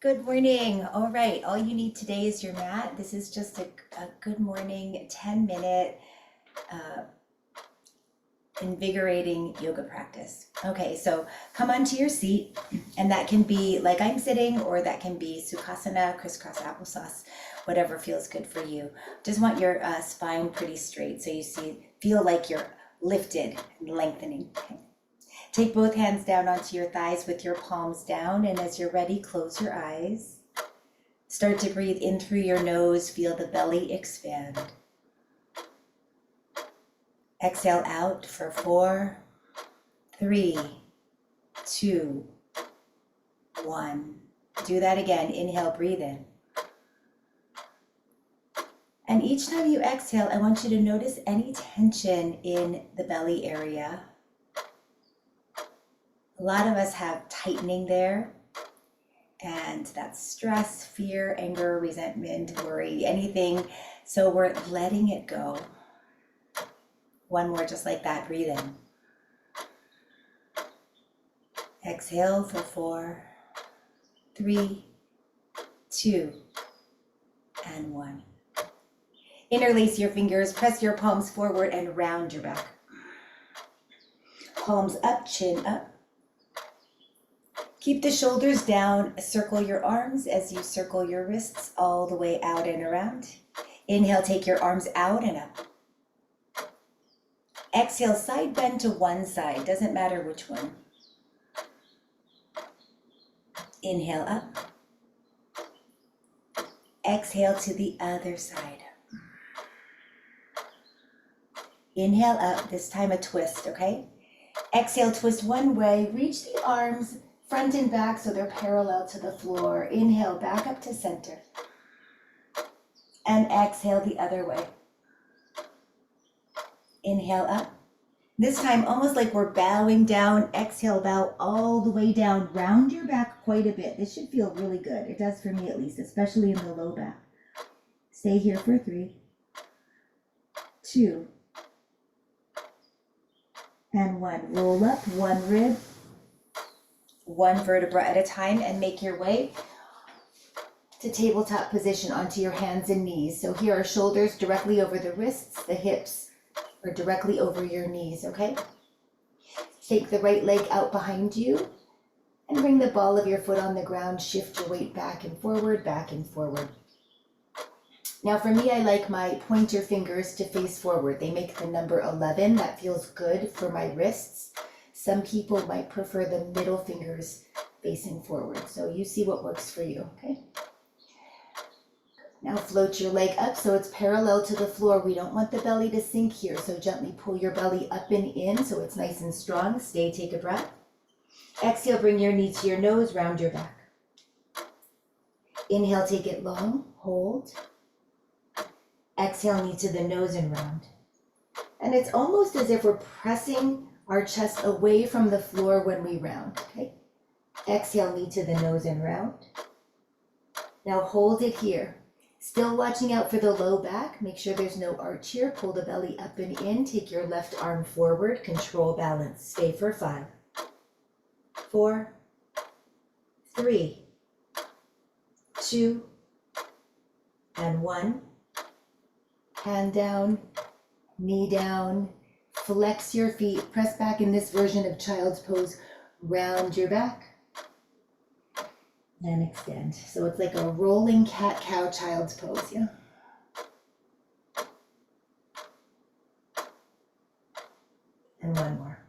Good morning. All right, all you need today is your mat. This is just a good morning 10-minute uh, invigorating yoga practice. Okay, so come onto your seat, and that can be like I'm sitting, or that can be Sukhasana, crisscross applesauce, whatever feels good for you. Just want your spine pretty straight so feel like you're lifted and lengthening. Okay. Take both hands down onto your thighs with your palms down, and as you're ready, close your eyes. Start to breathe in through your nose, feel the belly expand. Exhale out for 4, 3, 2, 1. Do that again. Inhale, breathe in. And each time you exhale, I want you to notice any tension in the belly area. A lot of us have tightening there, and that's stress, fear, anger, resentment, worry, anything. So we're letting it go. One more just like that, breathe in. Exhale for 4, 3, 2, and 1. Interlace your fingers, press your palms forward and round your back. Palms up, chin up. Keep the shoulders down, circle your arms as you circle your wrists all the way out and around. Inhale, take your arms out and up. Exhale, side bend to one side, doesn't matter which one. Inhale up. Exhale to the other side. Inhale up, this time a twist, okay? Exhale, twist one way, reach the arms front and back so they're parallel to the floor. Inhale, back up to center. And exhale the other way. Inhale up. This time, almost like we're bowing down. Exhale, bow all the way down. Round your back quite a bit. This should feel really good. It does for me at least, especially in the low back. Stay here for 3, 2, and 1. Roll up one rib, one vertebra at a time, and make your way to tabletop position onto your hands and knees. So here are shoulders directly over the wrists, the hips are directly over your knees, okay? Take the right leg out behind you and bring the ball of your foot on the ground. Shift your weight back and forward, back and forward. Now for me, I like my pointer fingers to face forward. They make the number 11. That feels good for my wrists. Some people might prefer the middle fingers facing forward. So you see what works for you, okay? Now float your leg up so it's parallel to the floor. We don't want the belly to sink here, so gently pull your belly up and in so it's nice and strong. Stay, take a breath. Exhale, bring your knee to your nose, round your back. Inhale, take it long, hold. Exhale, knee to the nose and round. And it's almost as if we're pressing our chest away from the floor when we round, okay? Exhale, knee to the nose and round. Now hold it here. Still watching out for the low back. Make sure there's no arch here. Pull the belly up and in. Take your left arm forward. Control balance. Stay for 5, 4, 3, 2, and 1. Hand down, knee down. Flex your feet. Press back in this version of child's pose. Round your back. And extend. So it's like a rolling cat-cow child's pose, yeah? And one more.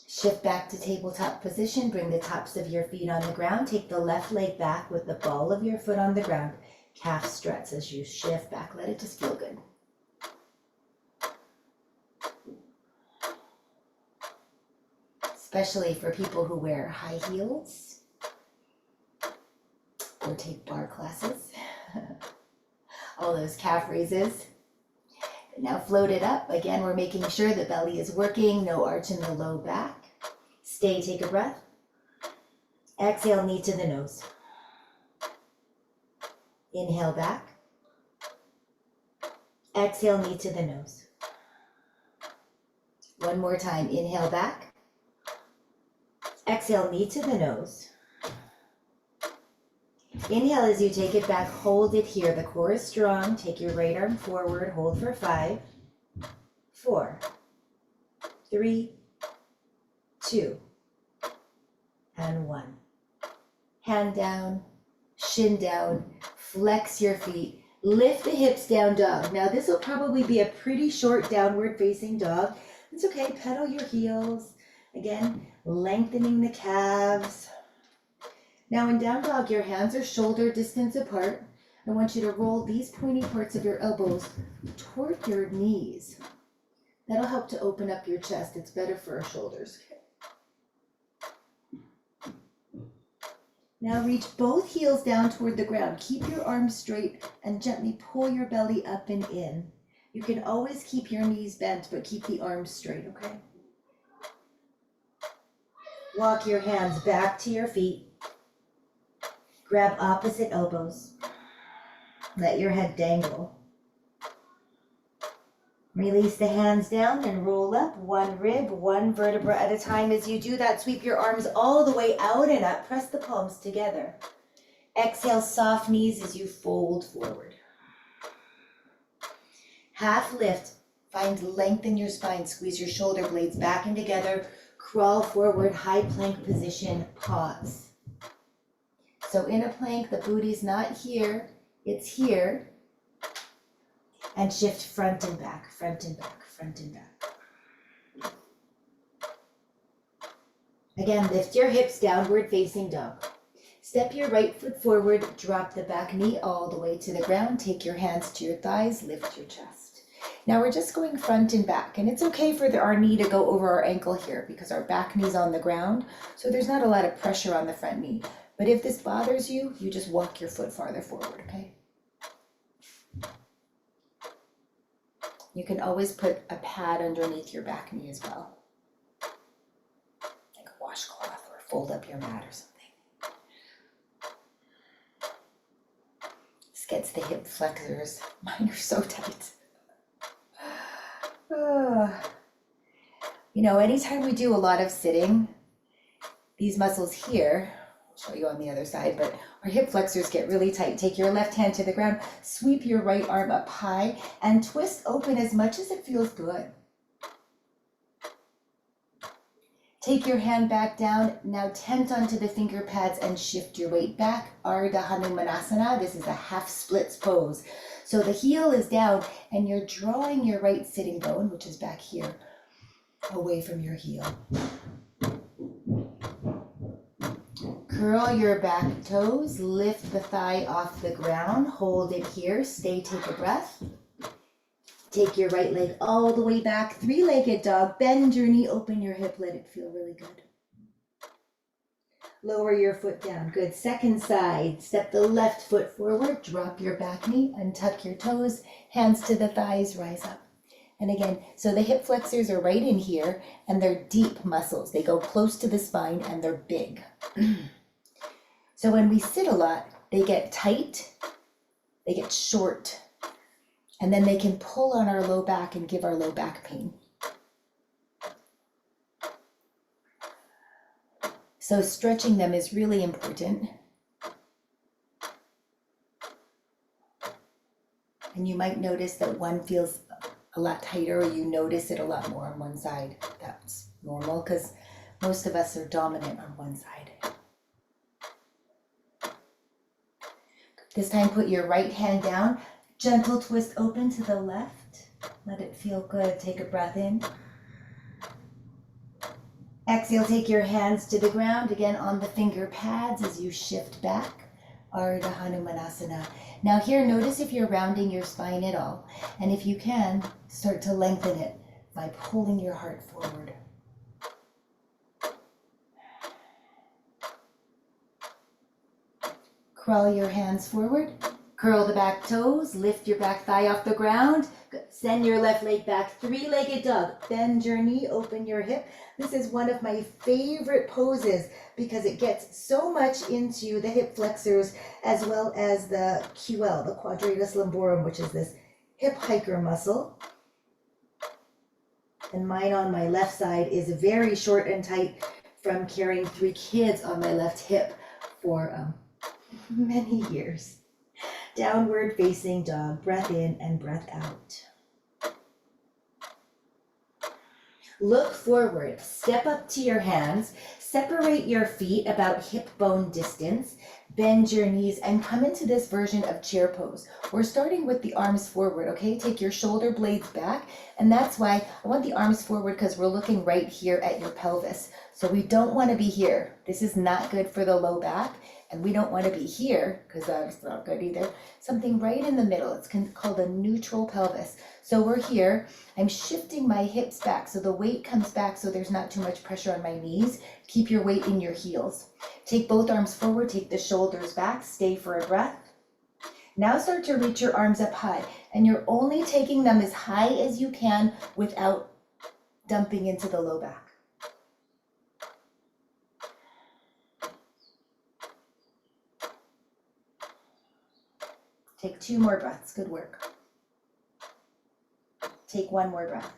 Shift back to tabletop position. Bring the tops of your feet on the ground. Take the left leg back with the ball of your foot on the ground. Calf stretch as you shift back. Let it just feel good. Especially for people who wear high heels or take bar classes. All those calf raises. Now float it up. Again, we're making sure the belly is working, no arch in the low back. Stay, take a breath. Exhale, knee to the nose. Inhale back. Exhale, knee to the nose. One more time, inhale back. Exhale, knee to the nose. Inhale as you take it back, hold it here. The core is strong. Take your right arm forward, hold for 5, 4, 3, 2, and 1. Hand down, shin down, flex your feet, lift the hips down, dog. Now this will probably be a pretty short downward facing dog. It's okay, pedal your heels. Again, lengthening the calves. Now in down dog, your hands are shoulder distance apart. I want you to roll these pointy parts of your elbows toward your knees. That'll help to open up your chest. It's better for our shoulders. Now reach both heels down toward the ground. Keep your arms straight and gently pull your belly up and in. You can always keep your knees bent, but keep the arms straight, okay? Walk your hands back to your feet. Grab opposite elbows. Let your head dangle. Release the hands down and roll up one rib, one vertebra at a time. As you do that, sweep your arms all the way out and up. Press the palms together. Exhale, soft knees as you fold forward. Half lift. Find length in your spine. Squeeze your shoulder blades back and together. Crawl forward, high plank position, pause. So in a plank, the booty's not here, it's here. And shift front and back, front and back, front and back. Again, lift your hips, downward facing dog. Step your right foot forward, drop the back knee all the way to the ground. Take your hands to your thighs, lift your chest. Now we're just going front and back, and it's okay for our knee to go over our ankle here because our back knee's on the ground, so there's not a lot of pressure on the front knee. But if this bothers you, you just walk your foot farther forward, okay? You can always put a pad underneath your back knee as well. Like a washcloth or fold up your mat or something. This gets the hip flexors. Mine are so tight. You know, anytime we do a lot of sitting, these muscles here, I'll show you on the other side, but our hip flexors get really tight. Take your left hand to the ground, sweep your right arm up high, and twist open as much as it feels good. Take your hand back down. Now tent onto the finger pads and shift your weight back. Ardha Hanumanasana. This is a half splits pose. So the heel is down and you're drawing your right sitting bone, which is back here, away from your heel. Curl your back toes, lift the thigh off the ground, hold it here, stay, take a breath. Take your right leg all the way back, three-legged dog, bend your knee, open your hip, let it feel really good. Lower your foot down, good. Second side, step the left foot forward, drop your back knee, untuck your toes, hands to the thighs, rise up. And again, so the hip flexors are right in here and they're deep muscles. They go close to the spine and they're big. So when we sit a lot, they get tight, they get short, and then they can pull on our low back and give our low back pain. So stretching them is really important. And you might notice that one feels a lot tighter, or you notice it a lot more on one side. That's normal because most of us are dominant on one side. This time put your right hand down, gentle twist open to the left. Let it feel good. Take a breath in. Exhale, take your hands to the ground, again on the finger pads as you shift back. Ardha Hanumanasana. Now here, notice if you're rounding your spine at all. And if you can, start to lengthen it by pulling your heart forward. Crawl your hands forward. Curl the back toes, lift your back thigh off the ground. Send your left leg back, three-legged dog. Bend your knee, open your hip. This is one of my favorite poses because it gets so much into the hip flexors as well as the QL, the quadratus lumborum, which is this hip hiker muscle. And mine on my left side is very short and tight from carrying 3 kids on my left hip for many years. Downward facing dog, breath in and breath out. Look forward, step up to your hands, separate your feet about hip bone distance, bend your knees and come into this version of chair pose. We're starting with the arms forward, okay? Take your shoulder blades back, and that's why I want the arms forward because we're looking right here at your pelvis. So we don't want to be here. This is not good for the low back, and we don't want to be here because that's not good either. Something right in the middle. It's called a neutral pelvis. So we're here. I'm shifting my hips back so the weight comes back so there's not too much pressure on my knees. Keep your weight in your heels. Take both arms forward, take the shoulders back, stay for a breath. Now start to reach your arms up high, and you're only taking them as high as you can without dumping into the low back. Take 2 more breaths, good work. Take 1 more breath.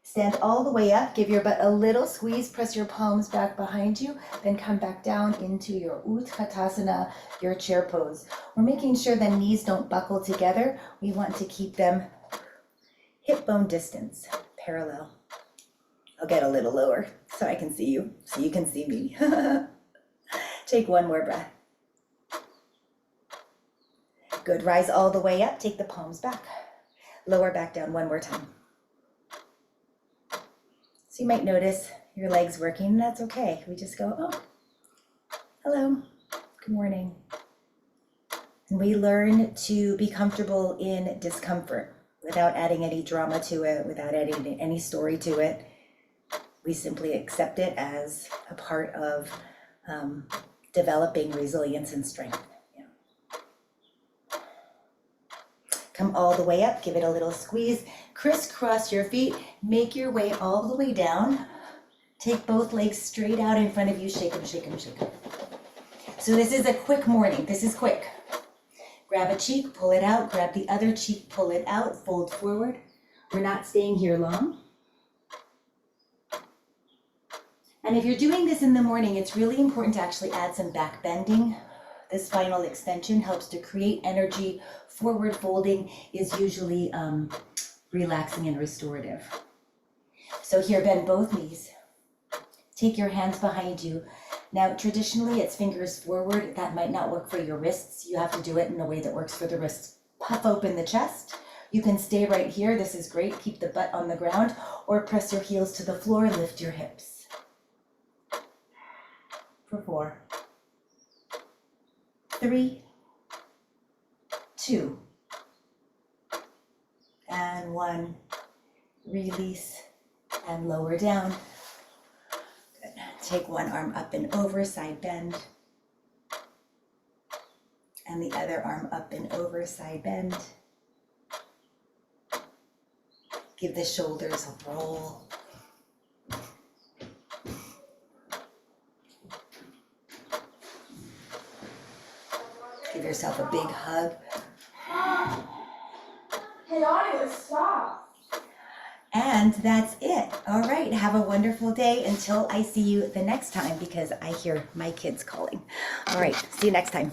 Stand all the way up, give your butt a little squeeze, press your palms back behind you, then come back down into your Utkatasana, your chair pose. We're making sure the knees don't buckle together. We want to keep them hip bone distance, parallel. I'll get a little lower so I can see you, so you can see me. Take 1 more breath. Good, rise all the way up, take the palms back. Lower back down 1 more time. So you might notice your legs working, and that's okay. We just go, oh, hello, good morning. And we learn to be comfortable in discomfort without adding any drama to it, without adding any story to it. We simply accept it as a part of developing resilience and strength. Come all the way up, give it a little squeeze, crisscross your feet, make your way all the way down. Take both legs straight out in front of you, shake them, shake them, shake them. So this is a quick morning, this is quick. Grab a cheek, pull it out, grab the other cheek, pull it out, fold forward. We're not staying here long. And if you're doing this in the morning, it's really important to actually add some back bending. The spinal extension helps to create energy. Forward folding is usually relaxing and restorative. So here, bend both knees. Take your hands behind you. Now, traditionally, it's fingers forward. That might not work for your wrists. You have to do it in a way that works for the wrists. Puff open the chest. You can stay right here. This is great. Keep the butt on the ground, or press your heels to the floor and lift your hips. For 4, 3, 2, and 1. Release and lower down. Good. Take one arm up and over, side bend. And the other arm up and over, side bend. Give the shoulders a roll. Give yourself a big hug. Hey, audio, stop. And that's it. All right, have a wonderful day until I see you the next time, because I hear my kids calling. All right, see you next time.